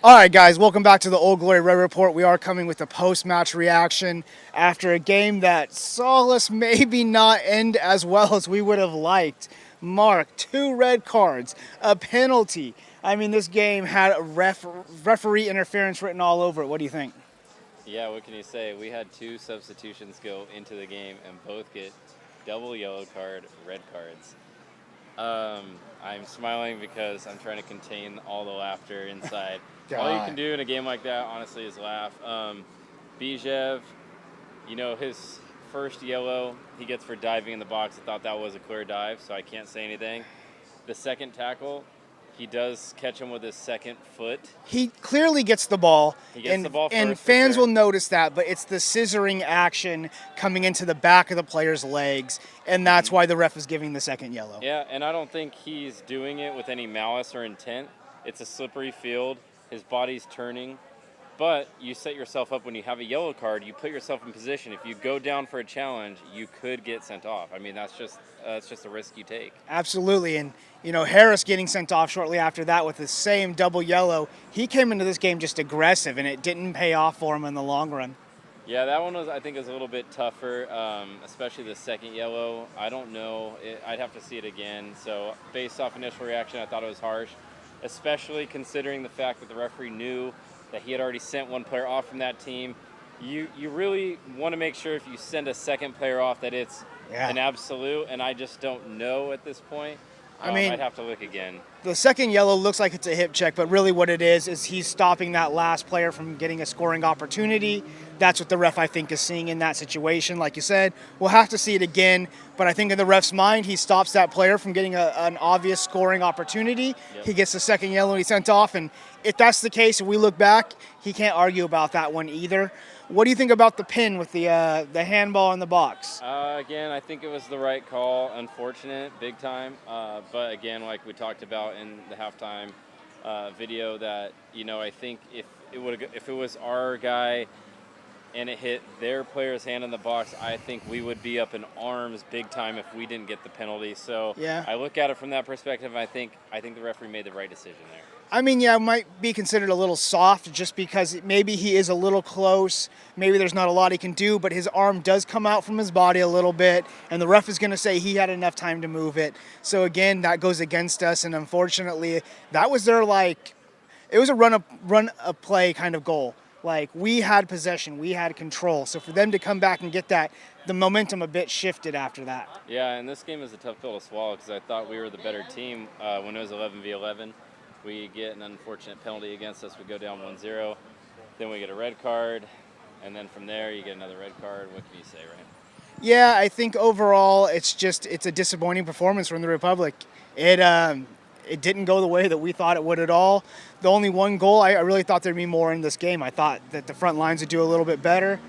All right, guys, welcome back to the Old Glory Red Report. We are coming with a post-match reaction after a game that saw us maybe not end as well as we would have liked. Mark, 2 red cards, a penalty. I mean, this game had referee interference written all over it. What do you think? Yeah, what can you say? We had 2 substitutions go into the game and both get double yellow card, red cards. I'm smiling because I'm trying to contain all the laughter inside. All you can do in a game like that, honestly, is laugh. Bijev, his first yellow he gets for diving in the box. I thought that was a clear dive, so I can't say anything. The second tackle, he does catch him with his second foot. He clearly gets the ball. He gets the ball first, and fans will notice that, but it's the scissoring action coming into the back of the player's legs, and that's why the ref is giving the second yellow. Yeah, and I don't think he's doing it with any malice or intent. It's a slippery field. His body's turning. But you set yourself up when you have a yellow card. You put yourself in position. If you go down for a challenge, you could get sent off. I mean, that's just a risk you take. Absolutely, and Harris getting sent off shortly after that with the same double yellow. He came into this game just aggressive, and it didn't pay off for him in the long run. Yeah, that one I think was a little bit tougher, especially the second yellow. I don't know. I'd have to see it again. So based off initial reaction, I thought it was harsh, especially considering the fact that the referee knew that he had already sent one player off from that team. You really want to make sure if you send a second player off that it's an absolute, and I just don't know at this point. I mean, I'd have to look again. The second yellow looks like it's a hip check, but really what it is he's stopping that last player from getting a scoring opportunity. That's what the ref, I think, is seeing in that situation. Like you said, we'll have to see it again, but I think in the ref's mind, he stops that player from getting an obvious scoring opportunity. Yep. He gets the second yellow and he's sent off, and if that's the case, if we look back, he can't argue about that one either. What do you think about the pin with the handball in the box? Again, I think it was the right call. Unfortunate, big time. But again, like we talked about in the halftime video, that I think if it was our guy and it hit their player's hand in the box, I think we would be up in arms big time if we didn't get the penalty. So yeah. I look at it from that perspective. I think the referee made the right decision there. I mean, yeah, it might be considered a little soft just because maybe he is a little close. Maybe there's not a lot he can do, but his arm does come out from his body a little bit, and the ref is going to say he had enough time to move it. So, again, that goes against us, and unfortunately, that was their, it was a run-a-play kind of goal. We had possession, we had control. So for them to come back and get that, the momentum a bit shifted after that. Yeah, and this game is a tough pill to swallow because I thought we were the better team when it was 11v11. We get an unfortunate penalty against us. We go down 1-0. Then we get a red card. And then from there, you get another red card. What can you say, right? Yeah, I think overall it's a disappointing performance from the Republic. It didn't go the way that we thought it would at all. The only one goal, I really thought there'd be more in this game. I thought that the front lines would do a little bit better.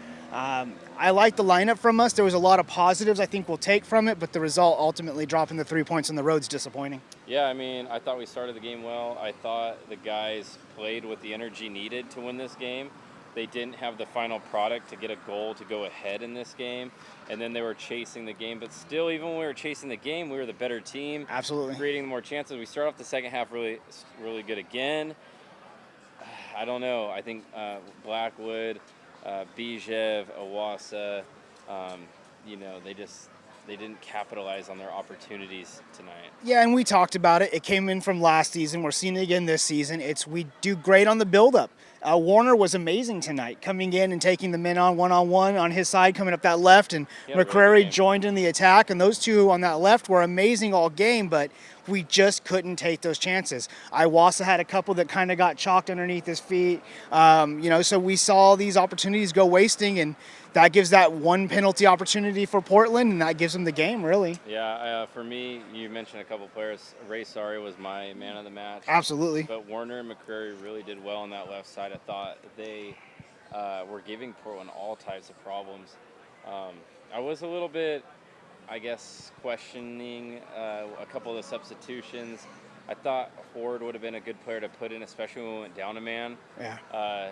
I like the lineup from us. There was a lot of positives I think we'll take from it, but the result ultimately dropping the 3 points on the road is disappointing. Yeah, I mean, I thought we started the game well. I thought the guys played with the energy needed to win this game. They didn't have the final product to get a goal to go ahead in this game, and then they were chasing the game. But still, even when we were chasing the game, we were the better team. Absolutely. Creating more chances. We start off the second half really, really good again. I don't know. I think Blackwood, Bijev, Awasa, they didn't capitalize on their opportunities tonight. Yeah, and we talked about it. It came in from last season. We're seeing it again this season. We do great on the build-up. Warner was amazing tonight, coming in and taking the men on one-on-one on his side, coming up that left, and McCrary joined in the attack, and those two on that left were amazing all game, but we just couldn't take those chances. Iwasa had a couple that kind of got chalked underneath his feet, so we saw these opportunities go wasting, and that gives that one penalty opportunity for Portland, and that gives them the game, really. Yeah, for me, you mentioned a couple players. Ray Sari was my man of the match. Absolutely. But Warner and McCrary really did well on that left side. I thought they were giving Portland all types of problems. I was a little bit, questioning a couple of the substitutions. I thought Horde would have been a good player to put in, especially when we went down a man. Yeah.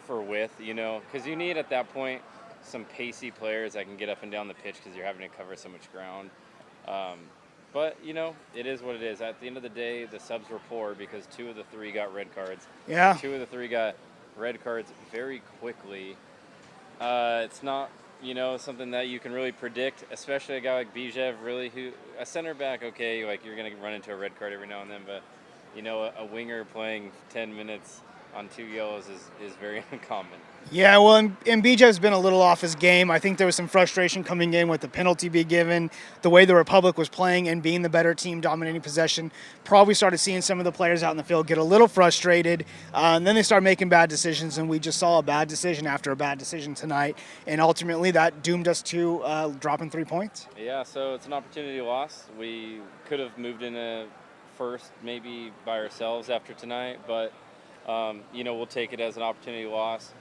For width, because you need at that point some pacey players that can get up and down the pitch because you're having to cover so much ground. But, it is what it is. At the end of the day, the subs were poor because 2 of the 3 got red cards. Yeah. 2 of the 3 got red cards very quickly. It's not, something that you can really predict, especially a guy like Bijev, really, a center back, okay, like you're going to run into a red card every now and then, but, a winger playing 10 minutes on 2 yellows is very uncommon. Yeah, well, and Bijev's been a little off his game. I think there was some frustration coming in with the penalty being given, the way the Republic was playing and being the better team, dominating possession. Probably started seeing some of the players out in the field get a little frustrated, and then they started making bad decisions, and we just saw a bad decision after a bad decision tonight, and ultimately that doomed us to dropping 3 points. Yeah, so it's an opportunity loss. We could have moved in a first maybe by ourselves after tonight, but we'll take it as an opportunity loss.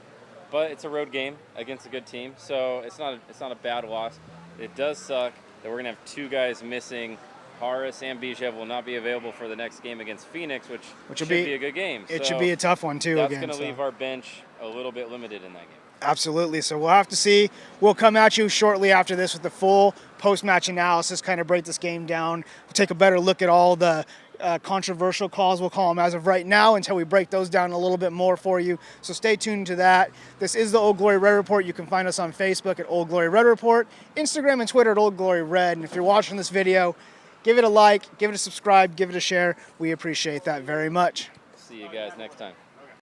But it's a road game against a good team, so it's not a bad loss. It does suck that we're gonna have 2 guys missing. Horace and Bijev will not be available for the next game against Phoenix, which should be a good game. It should be a tough one too. That's going to leave our bench a little bit limited in that game. Absolutely. So we'll have to see. We'll come at you shortly after this with the full post-match analysis, kind of break this game down. We'll take a better look at all the controversial calls, we'll call them as of right now, until we break those down a little bit more for you. So stay tuned to that. This is the Old Glory Red Report. You can find us on Facebook at Old Glory Red Report, Instagram and Twitter at Old Glory Red. And if you're watching this video, give it a like, give it a subscribe, give it a share. We appreciate that very much. See you guys next time.